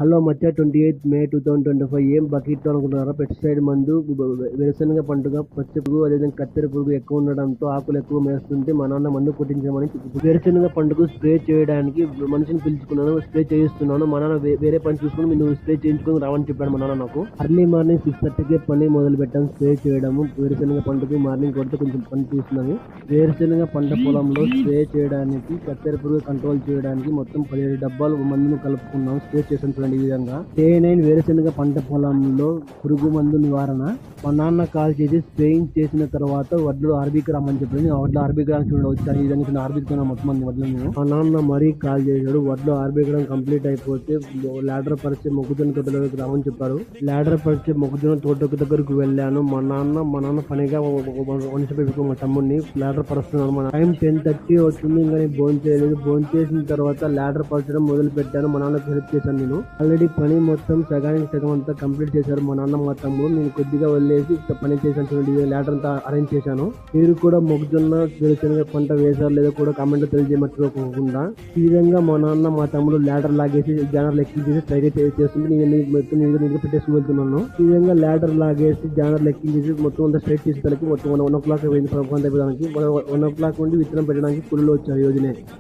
Hello మచ్చా 28 మే 2025 ఏం బకెట్తో అనుకుంటున్నారా? Pesticide మందు వేరుశనగ పంటగా పచ్చ పురుగు అదేవిధంగా కత్తెర పురుగు ఎక్కువ ఉండడంతో ఆకులు ఎక్కువ మేస్తుంటే మా నాన్న మందు కొట్టించమని వేరుశనగ పంటకు స్ప్రే చేయడానికి మనిషిని పిలుచుకున్నాను. స్ప్రే చేయిస్తున్నాను. మా నాన్న వేరే పని చూసుకుని నువ్వు స్ప్రే చేయించుకుని రావని చెప్పాడు మా నాన్న నాకు. అర్లీ మార్నింగ్ 6:30కే పని మొదలు పెట్టాను. స్ప్రే చేయడము వేరుశనగ పంటకు మార్నింగ్ కొడితే కొంచెం పని చూస్తున్నాను. వేరుశనగ పంట పొలంలో స్ప్రే చేయడానికి కత్తెర పురుగు కంట్రోల్ చేయడానికి మొత్తం 17 డబ్బాలు మందును కలుపుకున్నాం. స్ప్రే చేసాను చూడండి ఈ విధంగా. K9 వేరుశనగ పంట పొలంలో పురుగు మందు నివారణ. మా నాన్న కాల్ చేసి స్ప్రేయింగ్ చేసిన తర్వాత వడ్లు ఆర్బీకి రమ్మని చెప్పాడు. వడ్లు ఆర్బీకి చూడండి వచ్చాను. ఈ విధంగా ఆర్బీకి మొత్తం మంది వడ్లు నేను. మా నాన్న మరీ కాల్ చేశాడు. వడ్లు ఆర్బీకి కంప్లీట్ అయిపోతే లాడర్ పరిచే మొక్కజొన్న తోటలోకి రామని చెప్పారు. లాడర్ పరిచే మొక్కజొన్న తోట దగ్గరకు వెళ్ళాను. మా నాన్న పనిగా మనిషి పెట్టుకో మా తమ్ముడిని లాడర్ పరుస్తున్నాను. మన టైం 10:30 అవుతుంది. ఇంకా నేను భోజనం చేయలేదు. భోజనం చేసిన తర్వాత లాడర్ పరచడం మొదలు పెట్టాను. మా నాన్నకి హెల్ప్ చేశాను నేను. ఆల్రెడీ పని మొత్తం సగానికి సగం అంతా కంప్లీట్ చేశారు మా నాన్న మా తమ్ముడు. నేను కొద్దిగా వదిలేసి పని చేశాను చూడండి. లాడర్ అంతా అరేంజ్ చేశాను. మీరు కూడా మొక్కజొన్న వేరుశనగ పంట వేశారు లేదా కూడా కామెంట్ తెలియజేయమర్చిపోకుండా. ఈ విధంగా మా నాన్న మా తమ్ముడు లాడర్ లాగేసి జానర్ ఎక్కించేసి ట్రై చేస్తుంటే నేను మొత్తం నీట్గా పెట్టేసి వెళ్తున్నాను. ఈ విధంగా లాడర్ లాగేసి జానర్ ఎక్కించేసి మొత్తం అంతా స్ట్రైట్ చేసేసరికి మొత్తం 1 o'clock అయింది. 1 o'clock నుండి విత్తనం పెట్టడానికి కూలీలు వచ్చారు ఈ రోజునే.